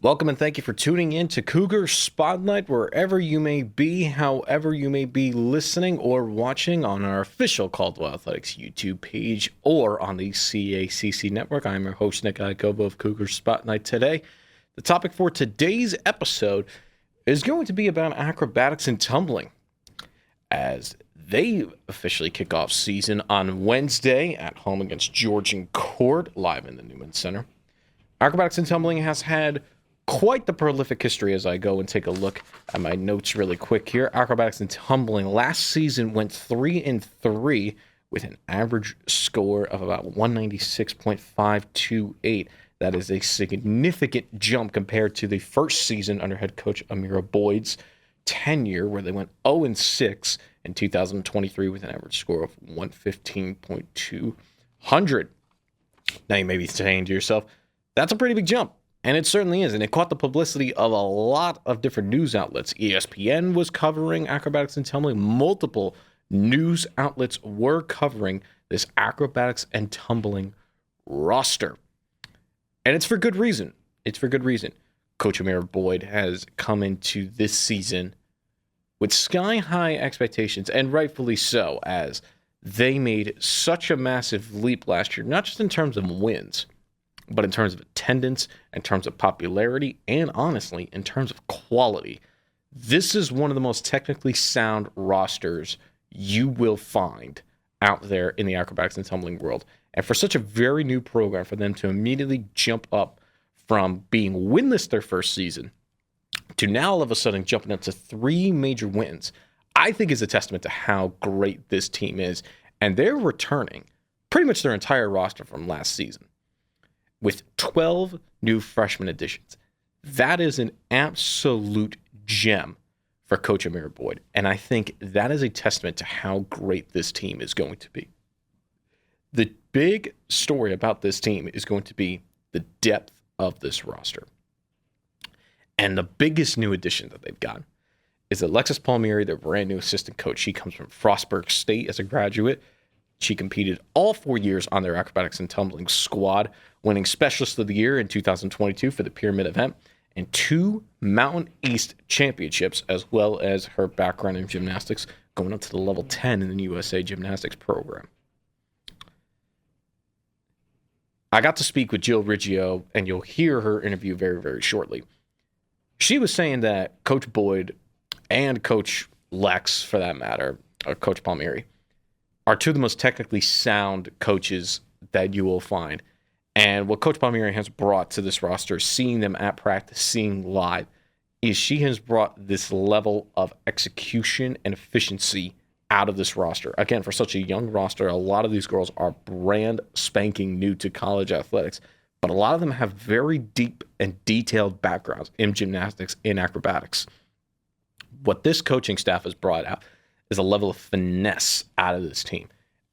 Welcome and thank you for tuning in to Cougar Spotlight, wherever you may be, however you may be listening or watching on our official Caldwell Athletics YouTube page or on the CACC network. I'm your host, Nick Iacovo of Cougar Spotlight today. The topic for today's episode is going to be about acrobatics and tumbling, as they officially kick off season on Wednesday at home against Georgian Court, live in the Newman Center. Acrobatics and tumbling has had quite the prolific history. As I go and take a look at my notes really quick here. Acrobatics and tumbling last season went 3-3 with an average score of about 196.528. That is a significant jump compared to the first season under head coach Amira Boyd's tenure, where they went 0-6 in 2023 with an average score of 115.200. Now you may be saying to yourself, that's a pretty big jump. And it certainly is. And it caught the publicity of a lot of different news outlets. ESPN was covering acrobatics and tumbling. Multiple news outlets were covering this acrobatics and tumbling roster. And it's for good reason. It's for good reason. Coach Amir Boyd has come into this season with sky-high expectations, and rightfully so, as they made such a massive leap last year, not just in terms of wins, but in terms of attendance, in terms of popularity, and honestly, in terms of quality. This is one of the most technically sound rosters you will find out there in the acrobatics and tumbling world. And for such a very new program, for them to immediately jump up from being winless their first season to now all of a sudden jumping up to 3 major wins, I think is a testament to how great this team is. And they're returning pretty much their entire roster from last season, with 12 new freshman additions. That is an absolute gem for Coach Amir Boyd. And I think that is a testament to how great this team is going to be. The big story about this team is going to be the depth of this roster. And the biggest new addition that they've got is Alexis Palmieri, their brand new assistant coach. She comes from Frostburg State as a graduate. She competed all 4 years on their acrobatics and tumbling squad, winning Specialist of the Year in 2022 for the Pyramid event, and 2 Mountain East championships, as well as her background in gymnastics, going up to the level 10 in the USA Gymnastics program. I got to speak with Jill Riggio, and you'll hear her interview very, very shortly. She was saying that Coach Boyd and Coach Lex, for that matter, or Coach Palmieri, are 2 of the most technically sound coaches that you will find. And what Coach Palmieri has brought to this roster, seeing them at practice, seeing live, is she has brought this level of execution and efficiency out of this roster. Again, for such a young roster, a lot of these girls are brand spanking new to college athletics, but a lot of them have very deep and detailed backgrounds in gymnastics, in acrobatics. What this coaching staff has brought out is a level of finesse out of this team.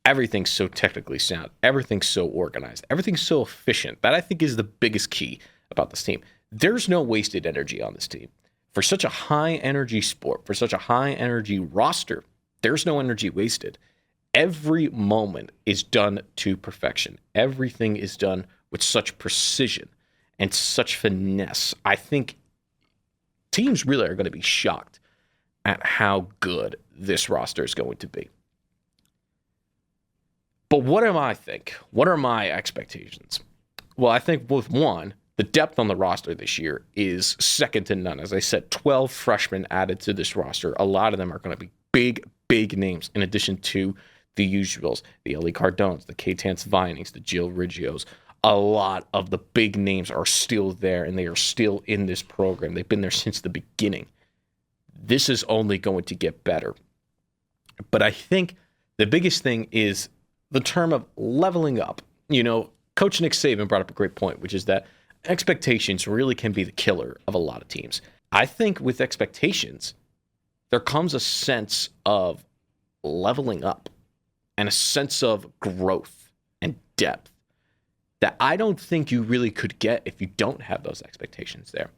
Everything's so technically sound. Everything's so organized. Everything's so efficient. That, I think, is the biggest key about this team. There's no wasted energy on this team. For such a high-energy sport, for such a high-energy roster, there's no energy wasted. Every moment is done to perfection. Everything is done with such precision and such finesse. I think teams really are going to be shocked at how good this roster is going to be. But what do I think? What are my expectations? Well, I think with one, the depth on the roster this year is second to none. As I said, 12 freshmen added to this roster. A lot of them are going to be big, big names, in addition to the usuals, the Ellie Cardones, the K-Tance Vinings, the Jill Riggios. A lot of the big names are still there, and they are still in this program. They've been there since the beginning. This is only going to get better. But I think the biggest thing is the term of leveling up. You know, Coach Nick Saban brought up a great point, which is that expectations really can be the killer of a lot of teams. I think with expectations, there comes a sense of leveling up and a sense of growth and depth that I don't think you really could get if you don't have those expectations there.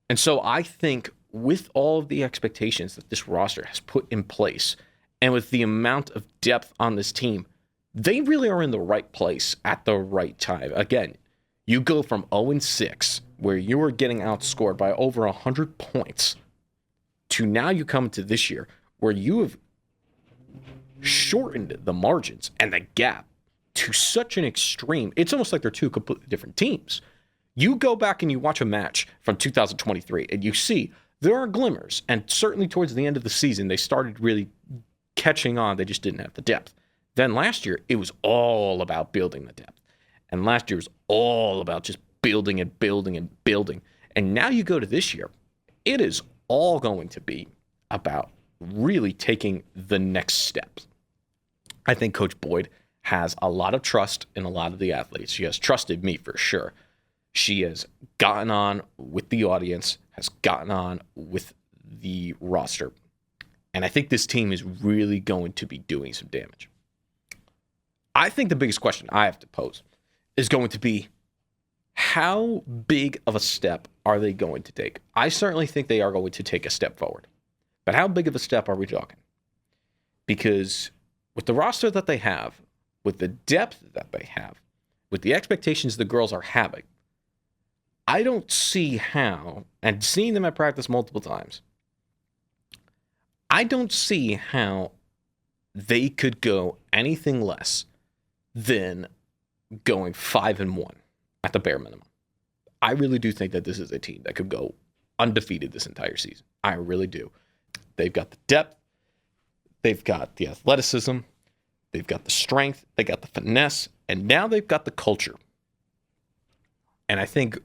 And so I think with all of the expectations that this roster has put in place, and with the amount of depth on this team, they really are in the right place at the right time. Again, you go from 0-6 where you were getting outscored by over 100 points to now you come to this year where you have shortened the margins and the gap to such an extreme. It's almost like they're two completely different teams. You go back and you watch a match from 2023 and you see there are glimmers, and certainly towards the end of the season, they started really catching on. They just didn't have the depth. Then last year, it was all about building the depth. And last year was all about just building and building and building. And now you go to this year, it is all going to be about really taking the next steps. I think Coach Boyd has a lot of trust in a lot of the athletes. She has trusted me for sure. She has gotten on with the audience, has gotten on with the roster. And I think this team is really going to be doing some damage. I think the biggest question I have to pose is going to be, how big of a step are they going to take? I certainly think they are going to take a step forward. But how big of a step are we talking? Because with the roster that they have, with the depth that they have, with the expectations the girls are having, I don't see how, and seeing them at practice multiple times, I don't see how they could go anything less than going 5-1 at the bare minimum. I really do think that this is a team that could go undefeated this entire season. I really do. They've got the depth, they've got the athleticism, they've got the strength, they got the finesse, and now they've got the culture. And I think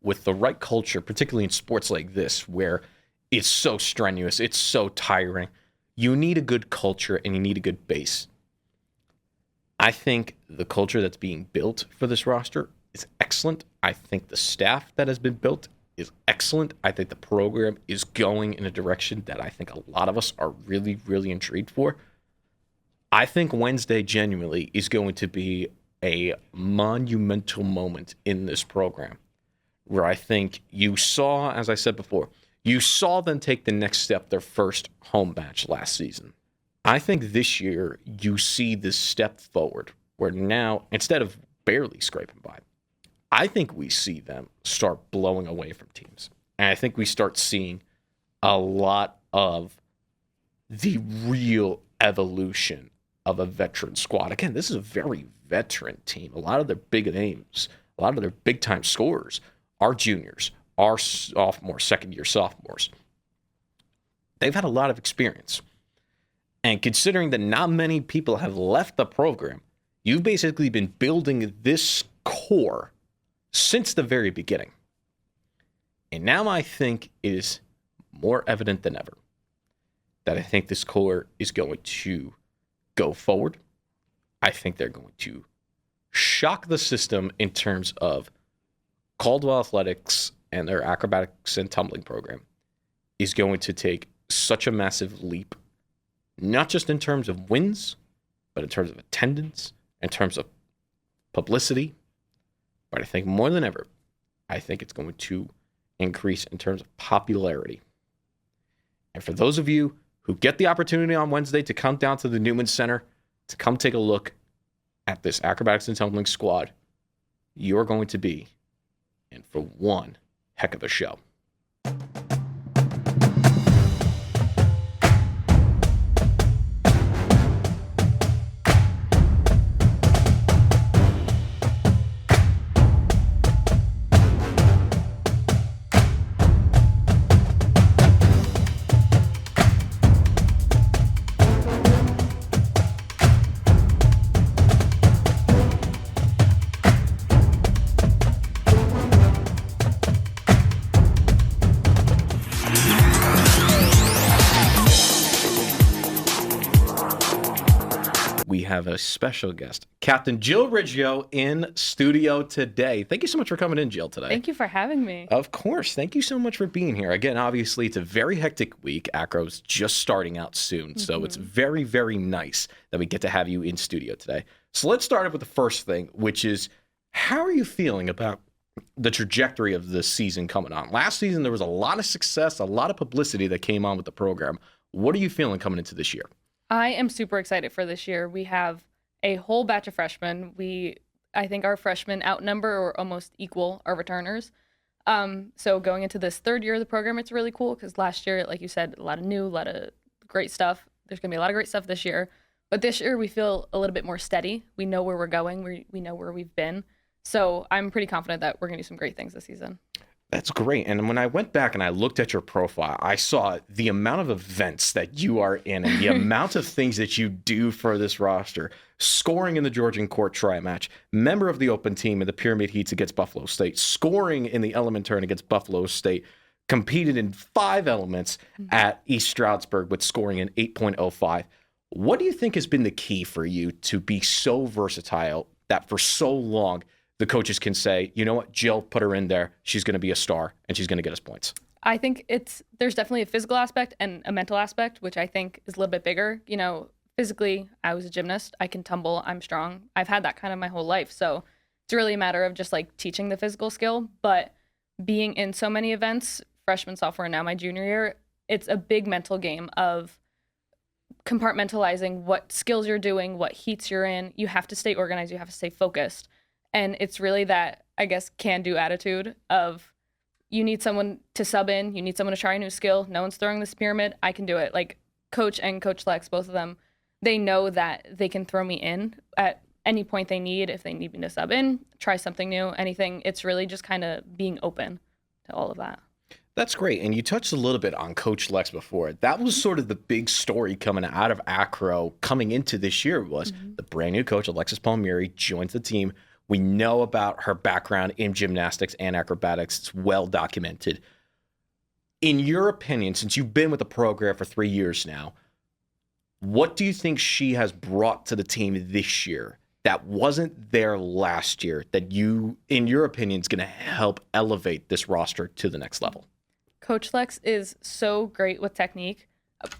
with the right culture, particularly in sports like this, where it's so strenuous, it's so tiring, you need a good culture and you need a good base. I think the culture that's being built for this roster is excellent. I think the staff that has been built is excellent. I think the program is going in a direction that I think a lot of us are really, really intrigued for. I think Wednesday genuinely is going to be a monumental moment in this program, where I think you saw, as I said before, you saw them take the next step their first home match last season. I think this year you see this step forward where now, instead of barely scraping by, I think we see them start blowing away from teams. And I think we start seeing a lot of the real evolution of a veteran squad. Again, this is a very veteran team. A lot of their big names, a lot of their big-time scorers are juniors, are sophomores, second-year sophomores. They've had a lot of experience. And considering that not many people have left the program, you've basically been building this core since the very beginning. And now I think it is more evident than ever that I think this core is going to go forward. I think they're going to shock the system in terms of Caldwell Athletics and their acrobatics and tumbling program is going to take such a massive leap, not just in terms of wins, but in terms of attendance, in terms of publicity. But I think more than ever, I think it's going to increase in terms of popularity. And for those of you who get the opportunity on Wednesday to come down to the Newman Center to come take a look at this acrobatics and tumbling squad, you're going to be in for one heck of a show. Have a special guest, Captain Jill Riggio, in studio today. Thank you so much for coming in, Jill, today. Thank you for having me. Of course. Thank you so much for being here. Again, obviously, it's a very hectic week. Acro's just starting out soon, so it's very, very nice that we get to have you in studio today. So let's start up with the first thing, which is, how are you feeling about the trajectory of this season coming on? Last season, there was a lot of success, a lot of publicity that came on with the program. What are you feeling coming into this year? I am super excited for this year. We have a whole batch of freshmen. I think our freshmen outnumber or almost equal our returners. So going into this third year of the program, it's really cool because last year, like you said, a lot of great stuff. There's going to be a lot of great stuff this year. But this year we feel a little bit more steady. We know where we're going. We know where we've been. So I'm pretty confident that we're going to do some great things this season. That's great. And when I went back and I looked at your profile, I saw the amount of events that you are in and the amount of things that you do for this roster. Scoring in the Georgian Court Tri Match, member of the Open Team in the Pyramid Heats against Buffalo State, scoring in the Element Turn against Buffalo State, competed in 5 elements at East Stroudsburg with scoring in 8.05. What do you think has been the key for you to be so versatile that for so long the coaches can say, you know what, Jill, put her in there. She's going to be a star, and she's going to get us points? I think there's definitely a physical aspect and a mental aspect, which I think is a little bit bigger. Physically, I was a gymnast. I can tumble. I'm strong. I've had that kind of my whole life. So it's really a matter of just like teaching the physical skill. But being in so many events, freshman, sophomore, and now my junior year, it's a big mental game of compartmentalizing what skills you're doing, what heats you're in. You have to stay organized. You have to stay focused. And it's really that, I guess, can-do attitude of you need someone to sub in. You need someone to try a new skill. No one's throwing this pyramid. I can do it. Like Coach and Coach Lex, both of them, they know that they can throw me in at any point they need. If they need me to sub in, try something new, anything. It's really just kind of being open to all of that. That's great. And you touched a little bit on Coach Lex before. That was sort of the big story coming out of Acro coming into this year was the brand new coach, Alexis Palmieri, joins the team. We know about her background in gymnastics and acrobatics. It's well documented. In your opinion, since you've been with the program for 3 years now, what do you think she has brought to the team this year that wasn't there last year that you, in your opinion, is going to help elevate this roster to the next level? Coach Lex is so great with technique.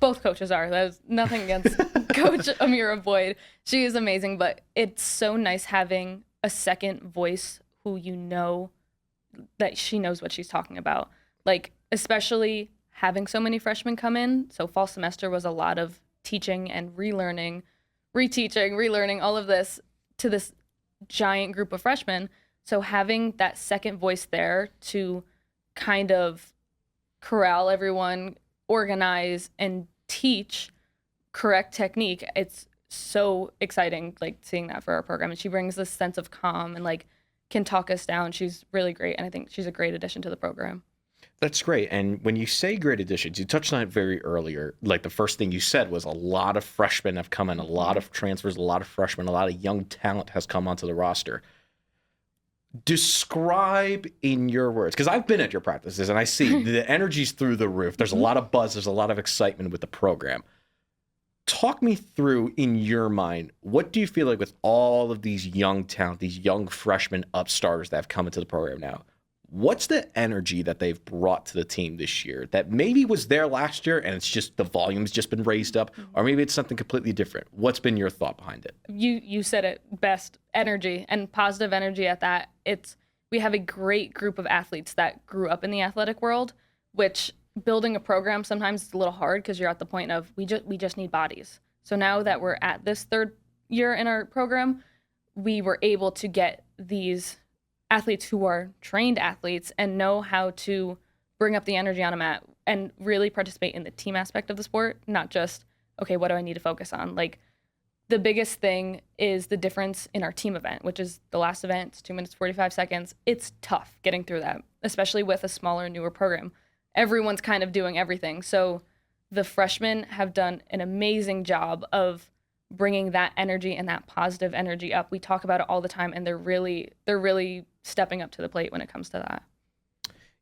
Both coaches are. There's nothing against Coach Amira Boyd. She is amazing, but it's so nice having a second voice who you know that she knows what she's talking about. Like, especially having so many freshmen come in. So fall semester was a lot of teaching and relearning, reteaching, relearning, all of this to this giant group of freshmen. So having that second voice there to kind of corral everyone, organize, and teach correct technique, it's so exciting, like seeing that for our program. And she brings this sense of calm and like can talk us down. She's really great, and I think she's a great addition to the program. That's great. And when you say great additions, you touched on it very earlier. Like the first thing you said was a lot of freshmen have come in, a lot of transfers, a lot of freshmen, a lot of young talent has come onto the roster. Describe in your words, because I've been at your practices and I see the energy's through the roof. There's a lot of buzz. There's a lot of excitement with the program. Talk me through, in your mind, what do you feel like with all of these young talent, these young freshman upstarters that have come into the program now? What's the energy that they've brought to the team this year that maybe was there last year and it's just the volume's just been raised up, or maybe it's something completely different? What's been your thought behind it? You said it best, energy and positive energy at that. We have a great group of athletes that grew up in the athletic world, which building a program sometimes is a little hard because you're at the point of we just need bodies. So now that we're at this third year in our program, we were able to get these athletes who are trained athletes and know how to bring up the energy on a mat and really participate in the team aspect of the sport, not just, okay, what do I need to focus on? Like, the biggest thing is the difference in our team event, which is the last event. It's 2 minutes, 45 seconds. It's tough getting through that, especially with a smaller, newer program. Everyone's kind of doing everything. So the freshmen have done an amazing job of bringing that energy and that positive energy up. We talk about it all the time, and they're really stepping up to the plate when it comes to that.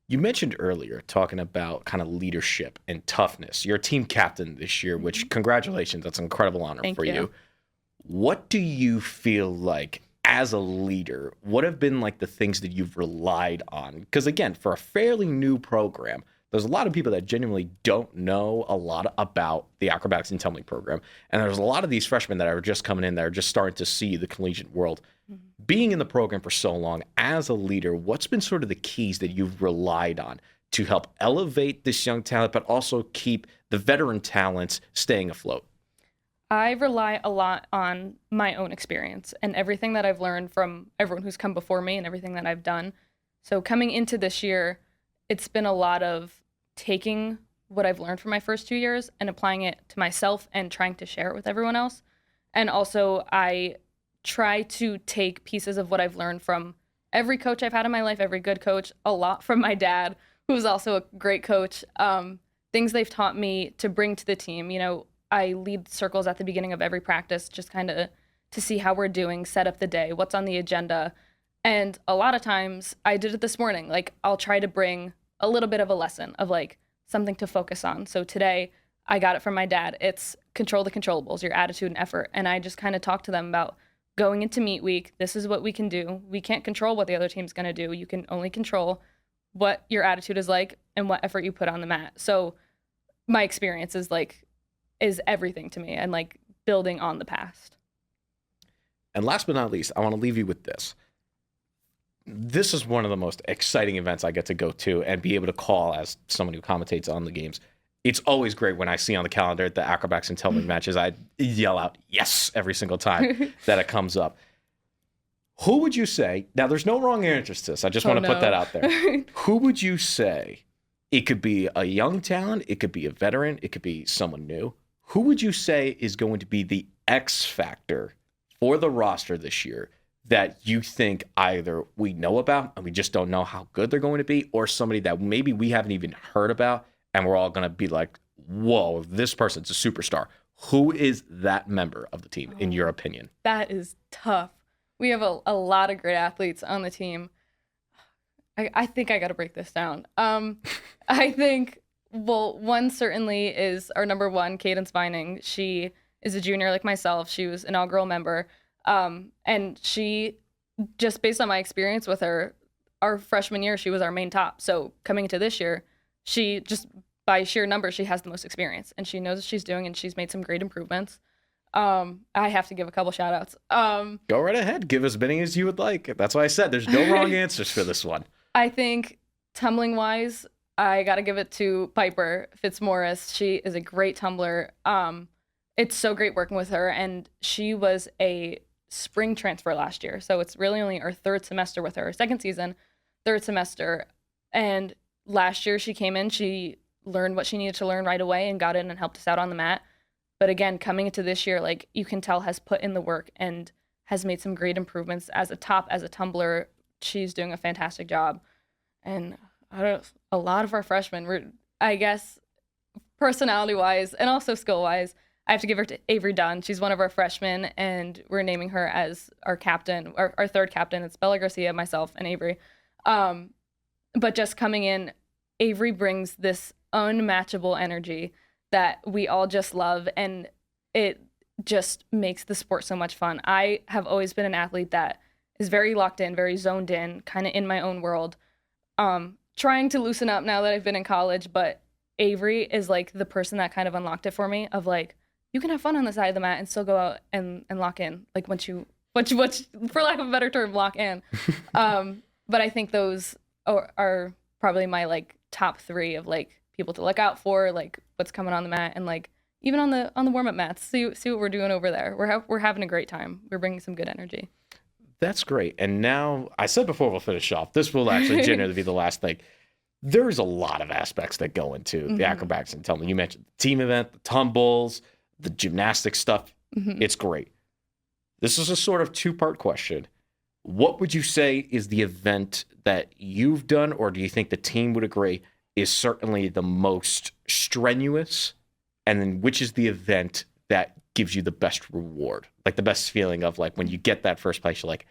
You mentioned earlier talking about kind of leadership and toughness. You're a team captain this year, which congratulations, that's an incredible honor Thank for you. you. What do you feel like as a leader, what have been like the things that you've relied on? Because again, for a fairly new program, there's a lot of people that genuinely don't know a lot about the acrobatics and tumbling program. And there's a lot of these freshmen that are just coming in that are just starting to see the collegiate world. Being in the program for so long, as a leader, what's been sort of the keys that you've relied on to help elevate this young talent, but also keep the veteran talents staying afloat? I rely a lot on my own experience and everything that I've learned from everyone who's come before me and everything that I've done. So coming into this year, it's been a lot of taking what I've learned from my first 2 years and applying it to myself and trying to share it with everyone else. And also, I try to take pieces of what I've learned from every coach I've had in my life, every good coach, a lot from my dad, who's also a great coach, things they've taught me to bring to the team. You know, I lead circles at the beginning of every practice, just kind of to see how we're doing, set up the day, what's on the agenda. And a lot of times, I did it this morning. Like, I'll try to bring a little bit of a lesson of like something to focus on. So today, I got it from my dad. It's control the controllables, your attitude and effort. And I just kind of talked to them about going into meet week. This is what we can do. We can't control what the other team's going to do. You can only control what your attitude is like and what effort you put on the mat. So my experience is everything to me and like building on the past. And last but not least, I want to leave you with this. This is one of the most exciting events I get to go to and be able to call as someone who commentates on the games. It's always great when I see on the calendar the acrobatics and tumbling matches. I yell out, yes, every single time that it comes up. Who would you say, now there's no wrong answers to this, I just want to put that out there. Who would you say, it could be a young talent, it could be a veteran, it could be someone new. Who would you say is going to be the X factor for the roster this year that you think either we know about and we just don't know how good they're going to be, or somebody that maybe we haven't even heard about and we're all going to be like, whoa, this person's a superstar. Who is that member of the team, in your opinion? That is tough. We have a lot of great athletes on the team. I think I got to break this down. I think, well, one certainly is our number one, Cadence Vining. She is a junior like myself. She was an inaugural member. And she, just based on my experience with her, our freshman year, she was our main top. So coming into this year, she just, by sheer numbers, she has the most experience and she knows what she's doing and she's made some great improvements. I have to give a couple shout outs. Go right ahead. Give as many as you would like. That's why I said there's no wrong answers for this one. I think tumbling wise, I got to give it to Piper Fitzmaurice. She is a great tumbler. It's so great working with her. And she was a spring transfer last year. So it's really only our third semester with her, second season, third semester. And last year she came in, she learned what she needed to learn right away and got in and helped us out on the mat. But again, coming into this year, like you can tell has put in the work and has made some great improvements as a tumbler. She's doing a fantastic job. And a lot of our freshmen, I guess, personality wise and also skill wise, I have to give her to Avery Dunn. She's one of our freshmen and we're naming her as our captain, our third captain. It's Bella Garcia, myself, and Avery. But just coming in, Avery brings this unmatchable energy that we all just love, and it just makes the sport so much fun. I have always been an athlete that is very locked in, very zoned in, kind of in my own world. Trying to loosen up now that I've been in college, but Avery is like the person that kind of unlocked it for me of like, you can have fun on the side of the mat and still go out and lock in. Like once you, for lack of a better term, lock in. But I think those are probably my like top three of like people to look out for, like what's coming on the mat and like even on the warm-up mats, see what we're doing over there. We're having a great time. We're bringing some good energy. That's great. And now, I said before we'll finish off, this will actually generally be the last thing. There's a lot of aspects that go into the acrobatics and tumbling. You mentioned the team event, the tumbles, the gymnastics stuff. It's great. This is a sort of two-part question. What would you say is the event that you've done, or do you think the team would agree, is certainly the most strenuous? And then which is the event that gives you the best reward? Like the best feeling of like when you get that first place, you're like,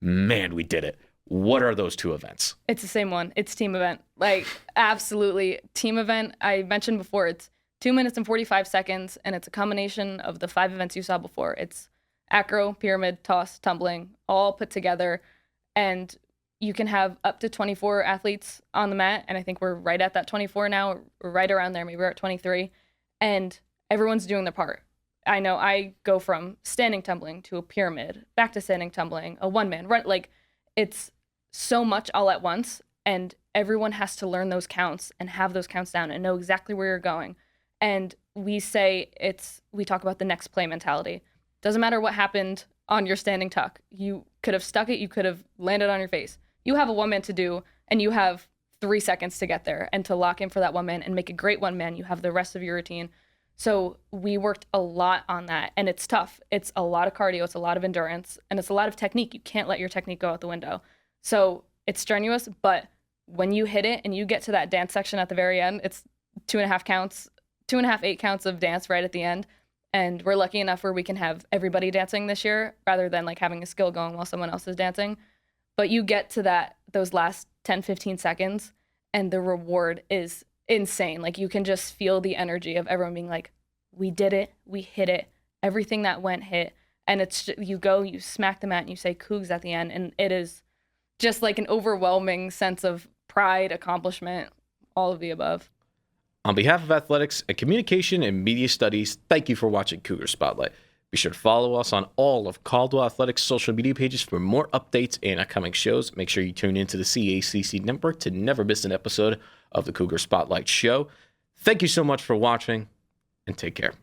man, we did it. What are those two events? It's the same one. It's team event. Like absolutely team event. I mentioned before, it's 2 minutes and 45 seconds, and it's a combination of the 5 events you saw before. It's acro, pyramid, toss, tumbling, all put together. And you can have up to 24 athletes on the mat. And I think we're right at that 24 now. We're right around there. Maybe we're at 23. And everyone's doing their part. I know I go from standing tumbling to a pyramid, back to standing tumbling, a one-man run. Like it's so much all at once. And everyone has to learn those counts and have those counts down and know exactly where you're going. And we talk about the next play mentality. Doesn't matter what happened on your standing tuck. You could have stuck it. You could have landed on your face. You have a one-man to do and you have 3 seconds to get there and to lock in for that one man and make a great one man. You have the rest of your routine. So we worked a lot on that, and it's tough. It's a lot of cardio, it's a lot of endurance, and it's a lot of technique. You can't let your technique go out the window. So it's strenuous, but when you hit it and you get to that dance section at the very end, it's 2.5 counts, 2.5 8 counts of dance right at the end. And we're lucky enough where we can have everybody dancing this year rather than like having a skill going while someone else is dancing. But you get to those last 10, 15 seconds, and the reward is insane. Like, you can just feel the energy of everyone being like, we did it, we hit it, everything that went hit. And it's, you go, you smack the mat, and you say Cougs at the end, and it is just like an overwhelming sense of pride, accomplishment, all of the above. On behalf of Athletics and Communication and Media Studies, thank you for watching Cougar Spotlight. Be sure to follow us on all of Caldwell Athletics' social media pages for more updates and upcoming shows. Make sure you tune into the CACC network to never miss an episode of the Cougar Spotlight show. Thank you so much for watching, and take care.